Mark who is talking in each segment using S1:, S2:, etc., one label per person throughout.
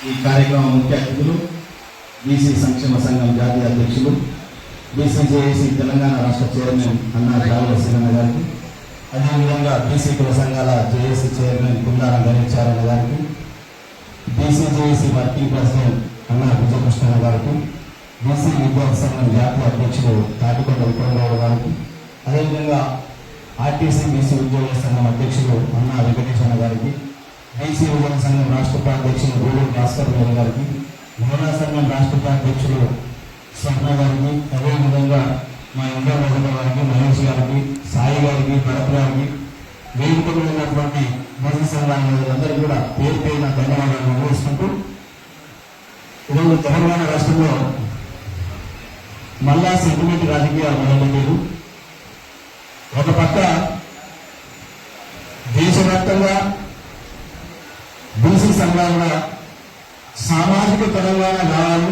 S1: ఈ కార్యక్రమం ముఖ్య అతిథులు బీసీ సంక్షేమ సంఘం జాతీయ అధ్యక్షులు బీసీజేఏసీ తెలంగాణ రాష్ట్ర చైర్మన్ అన్నా జావుల శ్రీరన్న గారికి, అదేవిధంగా బీసీ కుల సంఘాల జేఏసీ చైర్మన్ కుందారం గణేశారన్న గారికి, బీసీజేఏసీ వర్కింగ్ ప్రెసిడెంట్ అన్నా విజయకృష్ణ గారికి, బీసీ విద్యార్థి సంఘం జాతీయ అధ్యక్షులు తాటికొండ విక్రమరావు గారికి, అదేవిధంగా ఆర్టీసీ బీసీ ఉద్యోగుల సంఘం అధ్యక్షులు అన్నా వెంకటేశ్వర గారికి, బీసీ ఉద్యోగ సంఘం రాష్ట్ర ఉపాధ్యక్షులు గూడూరు భాస్కర్ రావు గారికి, మహిళా సంఘం రాష్ట్ర ఉపాధ్యక్షులు స్వప్న గారికి, అదేవిధంగా మా ఇంద్ర రజన గారికి, మహేష్ గారికి, సాయి గారికి, భరత్ గారికి, వేదికలో ఉన్నటువంటి బీసీ సంఘాలందరూ కూడా పేరు పేరున ధన్యవాదాలు నిర్వహిస్తుంటూ, ఈరోజు తెలంగాణ రాష్ట్రంలో మళ్ళా సెంటిమెంట్ రాజకీయాలు మొదలయ్యారు. ఒక పక్క దేశవ్యాప్తంగా బీసీ సంఘాలుగా సామాజిక తెలంగాణ కావాలి,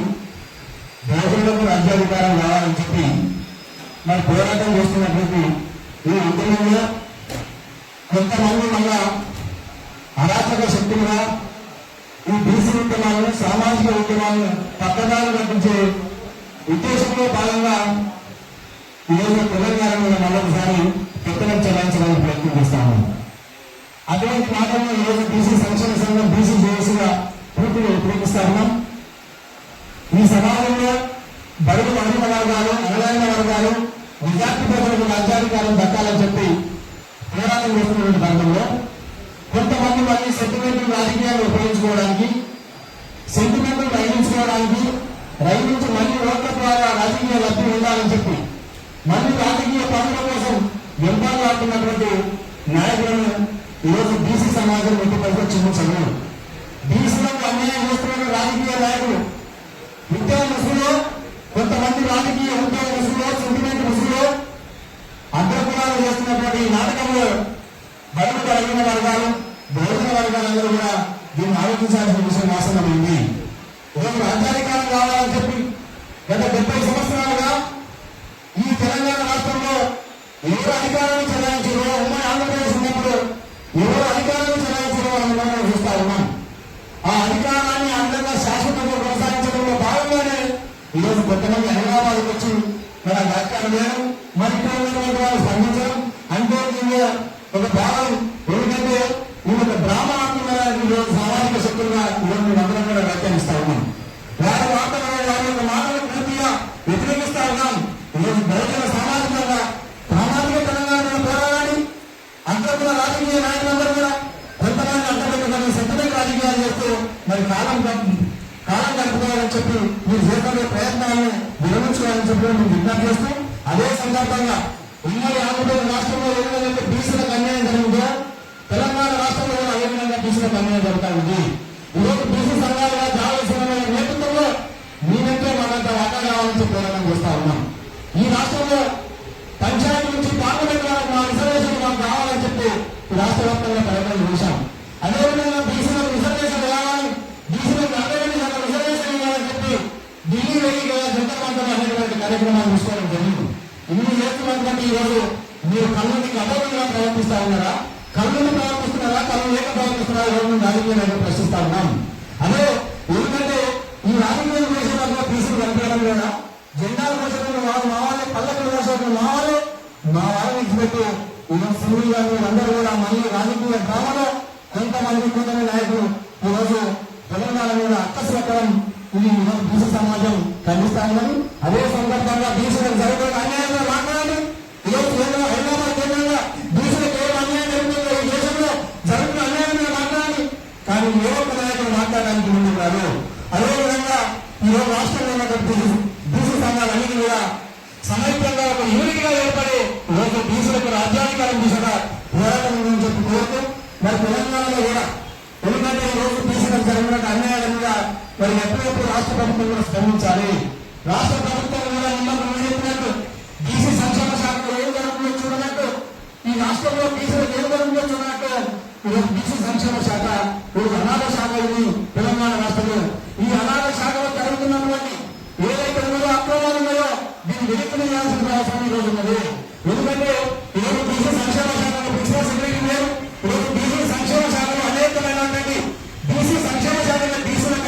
S1: దళితులకు రాజ్యాధికారం కావాలని చెప్పి మరి పోరాటం చేస్తున్నటువంటి ఈ ఉద్యమంలో కొంతమంది మళ్ళా అరాచక శక్తులుగా ఈ బీసీ ఉద్యమాలను, సామాజిక ఉద్యమాలను పక్కదారి పట్టించే ఉద్దేశంలో భాగంగా ఈరోజు తెలంగాణ మీద మరొకసారి పెత్తనం చెల్లించడానికి ప్రయత్నం చేస్తాము. అటువంటి మాటలను ఈరోజు బీసీ సంక్షేమ సంఘం బీసీ జేఏసీగా పూర్తిగా ఉపయోగిస్తా ఉన్నాం. ఈ సమాజంలో బడుగు వర్గ వర్గాలు, అణగారిన వర్గాలు, విద్యార్థి ప్రజలకు రాజ్యాధికారం దక్కాలని చెప్పి పోరాటం చేస్తున్నటువంటి రంగంలో కొంతమంది మళ్ళీ సెంటిమెంటల్ రాజకీయాలు ఉపయోగించుకోవడానికి, సెంటిమెంటల్ రైతించి మళ్ళీ ఓట్ల ద్వారా రాజకీయ లబ్ధి ఉండాలని చెప్పి మళ్ళీ రాజకీయ పనుల కోసం వెంపాడుతున్నటువంటి నాయకులను ఈరోజు బీసీ సమాజం ఎట్టి పరిరక్షించదు. బీసీలకు అన్యాయం చేస్తున్న రాజకీయ నాయకులు విద్యా ముసుగులో, కొంతమంది రాజకీయ ఉద్యోగ ముసుగులో, సెంటిమెంట్ ముసుగులో అగ్రకులాలు చేస్తున్నటువంటి నాటకంలో బడుగు కలిగిన వర్గాలు, బహుజన వర్గాలందరూ కూడా దీన్ని ఆలోచించాల్సిన విషయం ఆసనమైంది. ఈరోజు రాజ్యాధికారం కావాలని చెప్పి గత 70 సంవత్సరాలుగా ఈ తెలంగాణ రాష్ట్రంలో ఎవరు అధికారాన్ని చెలాయించారో, ఉమ్మడి ఆంధ్రప్రదేశ్ ఉన్నప్పుడు ఎవరు అధికారాన్ని చెలాయించారో మనం చూస్తా ఉన్నాం. ఆ అధికారాన్ని అందంగా శాశ్వతంగా కొనసాగించడంలో భాగంగానే ఈరోజు కొంతమంది హైదరాబాద్కి వచ్చి మన వ్యాఖ్యానం చేయడం, మరి వాళ్ళు స్పందించడం అంటే ఒక భాగం. ఎందుకంటే ఈ ఒక బ్రాహ్మణ ఈరోజు సామాజిక శక్తులుగా ఈరోజు మేమందరం కూడా వ్యాఖ్యానిస్తా ఉన్నాం. వారి యొక్క మాటలు పూర్తిగా వ్యతిరేకిస్తా ఉన్నాం. ఈరోజు బహుజన సామాజిక తెలంగాణ పోరాడాలి అంతర్గత రాజకీయ నాయకులందరూ కూడా కొంతమంది అంతర్గత సెంటిమెంట్ రాజకీయాలు చేస్తూ మరి కాలం గడుపుకోవాలని చెప్పి మీరు చేస్తున్న ప్రయత్నాలను విరమించుకోవాలని చెప్పి మేము విజ్ఞప్తి చేస్తూ, అదే సందర్భంగా ఉమ్మడి ఆంధ్రప్రదేశ్ రాష్ట్రంలో ఏ విధంగా బీసీలకు అన్యాయం జరిగిందో తెలంగాణ రాష్ట్రంలో కూడా అదే విధంగా బీసీలకు అన్యాయం జరుగుతూ ఉంది. ఈరోజు బీసీ సంఘాలుగా జావలసిన నేతృత్వంలో మీరంటే మనంత వాటా కావాలని చెప్పి పోరాటం చేస్తా ఉన్నాం. ఈ రాష్ట్రంలో పంచాయతీ నుంచి పార్లమెంట్ వరకు మా రిజర్వేషన్ మాకు కావాలని చెప్పి రాష్ట్ర వ్యాప్తంగా ప్రయత్నం చేశాం. అదేవిధంగా బీసీలకు రిజర్వేషన్ కావాలి, బీసీలకు 40% రిజర్వేషన్ ఇవ్వాలని చెప్పి ఢిల్లీ వెళ్ళి జంతర్ మంతర్ అనేటువంటి కార్యక్రమాలు తీసుకోవడం జరిగింది. ఇన్ని చేస్తున్నటువంటి ఈరోజు మీరు కళ్ళని అబద్ధంగా ప్రవర్తిస్తా ఉన్నారా, కళ్ళని ప్రవర్తిస్తున్నారా, కళ్ళు లేక ప్రవర్తిస్తున్నారా, ఈరోజు రాజకీయ నాయకులు ప్రశ్నిస్తా ఉన్నాం. అదే ఎందుకంటే ఈ రాజకీయ దేశంలో బీసీలు కనిపించడం లేదా, జెండాల కోసంలో వాళ్ళు మావాలి, పల్లెల కోసంలో మావాలి, మా వాళ్ళని ఇచ్చిపెట్టి ఈరోజు సింగిల్ గారు అందరూ కూడా మళ్ళీ రాజకీయ డ్రామాలో కొంతమంది నాయకులు ఈరోజు తెలంగాణ మీద అక్కసు పెట్టడం ఇది ఈరోజు బీసీ సమాజం ఖండిస్తామని, అదే సందర్భంగా బీసీలకు జరుగుతున్న అన్యాయంగా మాట్లాడాలి. ఈరోజు హైదరాబాద్ కేంద్రంగా బీసీలకు ఏం అన్యాయం జరుగుతుందో ఈ దేశంలో జరుగుతున్న అన్యాయంగా మాట్లాడాలి. కానీ ఏ ఒక్క నాయకులు మాట్లాడడానికి ముందు కాదు. అదేవిధంగా ఈరోజు రాష్ట్రంలో ఉన్నటువంటి బీసీ సంఘాలన్నింటినీ కూడా సమైక్యంగా ఒక యూనిట్గా ఏర్పడి ఈరోజు బీసీలకు రాజ్యాధికారం దిశగా పోరాటం ఉందని చెప్పి కోరుతూ మరి తెలంగాణలో కూడా ఎందుకంటే ఈరోజు బీసీలకు జరిగిన అన్యాయాల మీద మరి ఎప్పుడెప్పుడు రాష్ట్ర ప్రభుత్వం కూడా స్పందించాలి. రాష్ట్ర ప్రభుత్వం కూడా నిన్న చెప్పినట్టు బీసీ సంక్షేమ శాఖలో ఏం జరుగుతుందో చూడనట్టు, ఈ రాష్ట్రంలో బీసీలకు ఏం జరుగుతుందో చూడనట్టు ఈరోజు బీసీ సంక్షేమ శాఖ ఈరోజు అనాథ శాఖ ఇది తెలంగాణ రాష్ట్రంలో. ఈ అనాథ శాఖలో జరుగుతున్నటువంటి ఏదైతే ఉన్నదో అక్రమాలు ఉన్నాయో దీన్ని వెనక్కి చేయాల్సిన అవసరం ఈరోజు ఉన్నది. ఎందుకంటే ఈరోజు బీసీ సంక్షేమ శాఖలో ప్రిన్సిపల్ సెక్రటరీ లేరు. ఈరోజు బీసీ సంక్షేమ శాఖలో అనేకమైనటువంటి బీసీ సంక్షేమ శాఖ బీసీలకు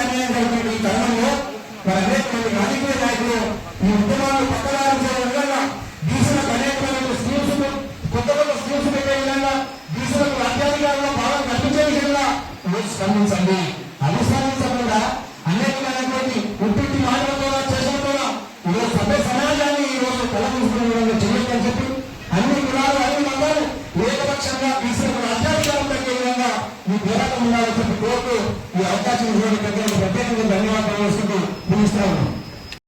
S1: పక్షంగా బీసీలకు రాజ్యాధికారం తగ్గే విధంగా ఈ పోరాటం ఉండాలని చెప్పి కోరుతూ ఈ అవకాశం ఇవ్వడానికి ప్రత్యేకంగా ధన్యవాదాలు.